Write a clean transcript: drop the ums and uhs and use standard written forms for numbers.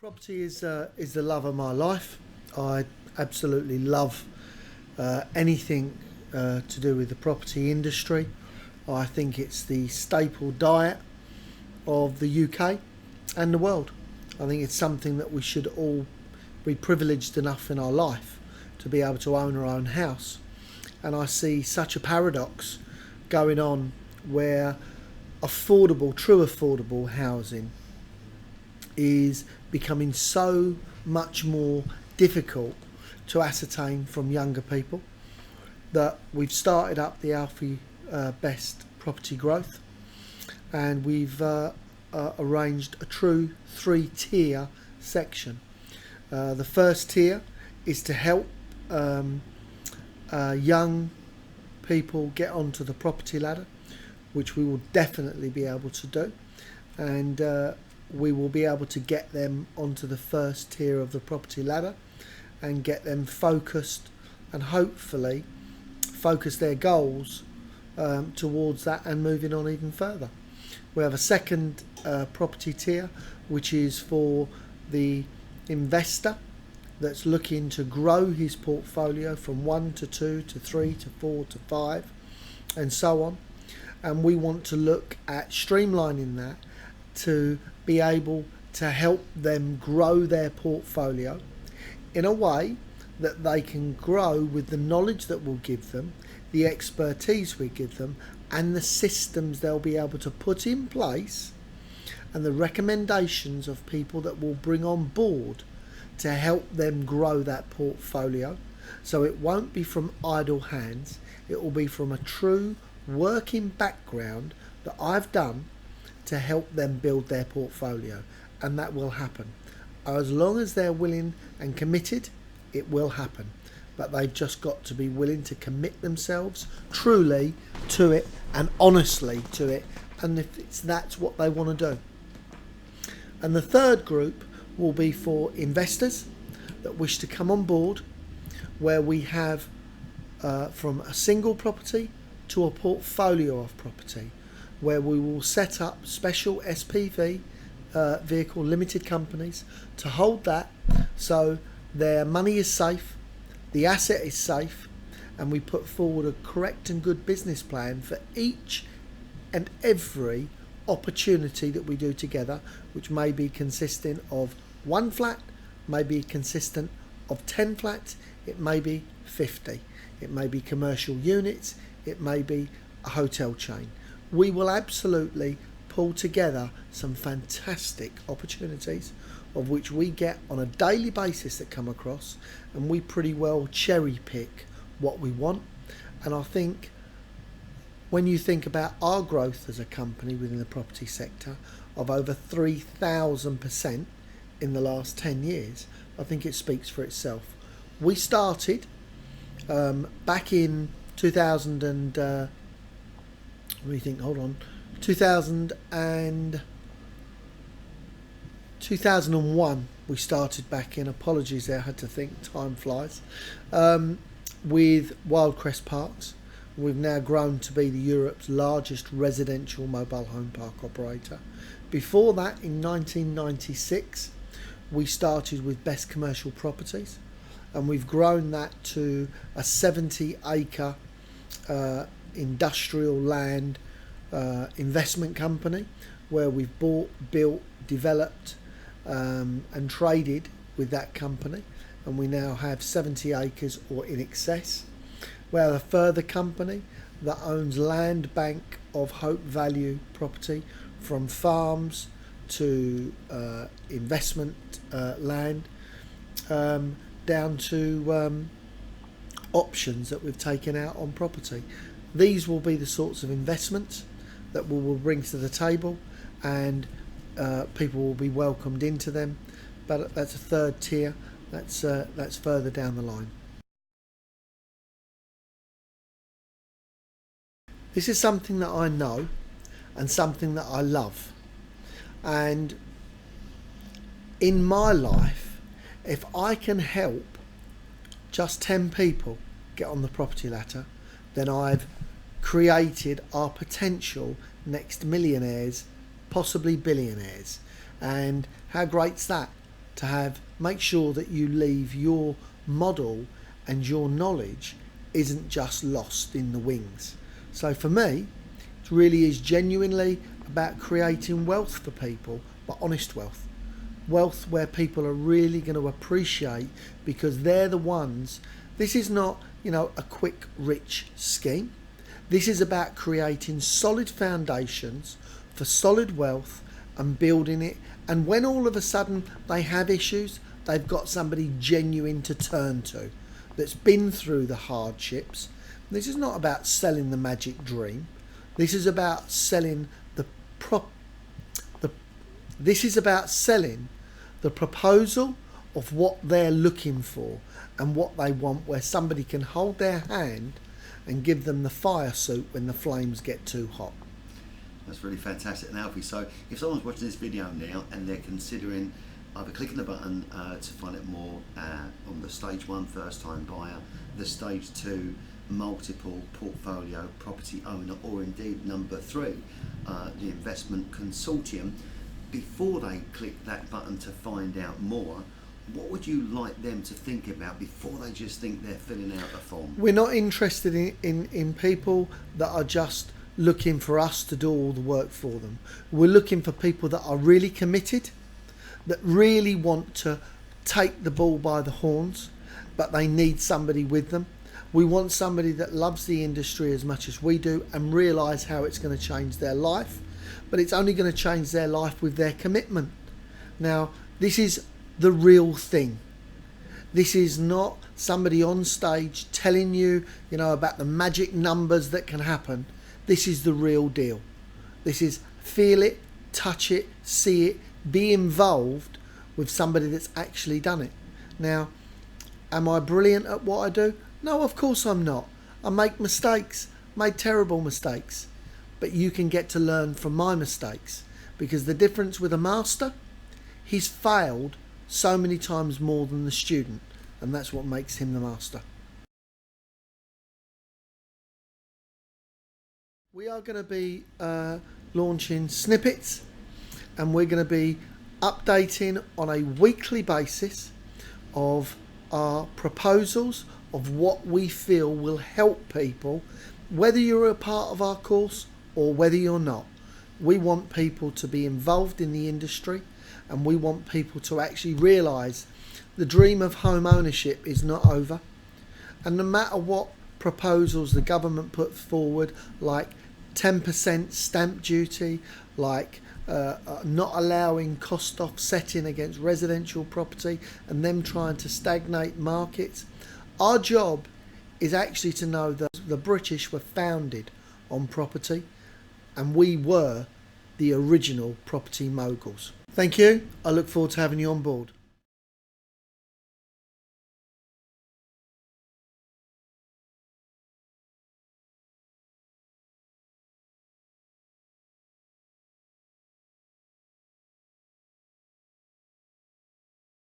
Property is the love of my life. I absolutely love anything to do with the property industry. I think it's the staple diet of the UK and the world. I think it's something that we should all be privileged enough in our life to be able to own our own house. And I see such a paradox going on where true affordable housing is becoming so much more difficult to ascertain from younger people that we've started up the Alfie Best Property Growth, and we've arranged a true 3-tier section. The first tier is to help young people get onto the property ladder, which we will definitely be able to do, and we will be able to get them onto the first tier of the property ladder and get them focused and hopefully focus their goals towards that and moving on even further. We have a second property tier, which is for the investor that's looking to grow his portfolio from 1 to 2 to 3 to 4 to 5 and so on. And we want to look at streamlining that to be able to help them grow their portfolio in a way that they can grow with the knowledge that we'll give them, the expertise we give them, and the systems they'll be able to put in place, and the recommendations of people that will bring on board to help them grow that portfolio. So it won't be from idle hands, it will be from a true working background that I've done to help them build their portfolio, and that will happen. As long as they're willing and committed, it will happen. But they've just got to be willing to commit themselves truly to it and honestly to it, and if that's what they want to do. And the third group will be for investors that wish to come on board, where we have from a single property to a portfolio of property, where we will set up special SPV vehicle limited companies to hold that, so their money is safe, the asset is safe, and we put forward a correct and good business plan for each and every opportunity that we do together, which may be consisting of 1 flat, may be consistent of 10 flats, it may be 50, it may be commercial units, it may be a hotel chain. We will absolutely pull together some fantastic opportunities of which we get on a daily basis that come across, and we pretty well cherry pick what we want. And I think when you think about our growth as a company within the property sector of over 3,000% in the last 10 years, I think it speaks for itself. We started back in 2001 we started back in, apologies there, I had to think, time flies, with Wyldecrest Parks. We've now grown to be Europe's largest residential mobile home park operator. Before that, in 1996, we started with Best Commercial Properties, and we've grown that to a 70-acre industrial land investment company, where we've bought, built, developed and traded with that company, and we now have 70 acres or in excess. We have a further company that owns land bank of hope value property, from farms to investment land, down to options that we've taken out on property. These will be the sorts of investments that we will bring to the table, and people will be welcomed into them. But that's a third tier, that's further down the line. This is something that I know and something that I love, and in my life, if I can help just 10 people get on the property ladder, then I've created our potential next millionaires, possibly billionaires. And how great's that? to make sure that you leave your model and your knowledge isn't just lost in the wings. So for me, it really is genuinely about creating wealth for people, but honest wealth. Wealth where people are really going to appreciate, because they're the ones. This is not, a quick rich scheme. This is about creating solid foundations for solid wealth and building it. And when all of a sudden they have issues, they've got somebody genuine to turn to that's been through the hardships. This is not about selling the magic dream. This is about selling this is about selling the proposal of what they're looking for and what they want, where somebody can hold their hand and give them the fire suit when the flames get too hot. That's really fantastic. And Alfie, so if someone's watching this video now and they're considering either clicking the button to find out more on the stage 1 first time buyer, the stage 2 multiple portfolio property owner, or indeed number 3, the investment consortium, before they click that button to find out more, what would you like them to think about before they just think they're filling out a form? We're not interested in people that are just looking for us to do all the work for them. We're looking for people that are really committed, that really want to take the bull by the horns, but they need somebody with them. We want somebody that loves the industry as much as we do and realise how it's going to change their life, but it's only going to change their life with their commitment. Now, this is the real thing. This is not somebody on stage telling you, about the magic numbers that can happen. This is the real deal. This is feel it, touch it, see it, be involved with somebody that's actually done it. Now, am I brilliant at what I do? No, of course I'm not. I make mistakes, made terrible mistakes. But you can get to learn from my mistakes, because the difference with a master, he's failed so many times more than the student, and that's what makes him the master. We are going to be launching snippets, and we're going to be updating on a weekly basis of our proposals of what we feel will help people, whether you're a part of our course or whether you're not. We want people to be involved in the industry, and we want people to actually realise the dream of home ownership is not over. And no matter what proposals the government put forward, like 10% stamp duty, like not allowing cost offsetting against residential property, and them trying to stagnate markets, our job is actually to know that the British were founded on property, and we were the original property moguls. Thank you. I look forward to having you on board.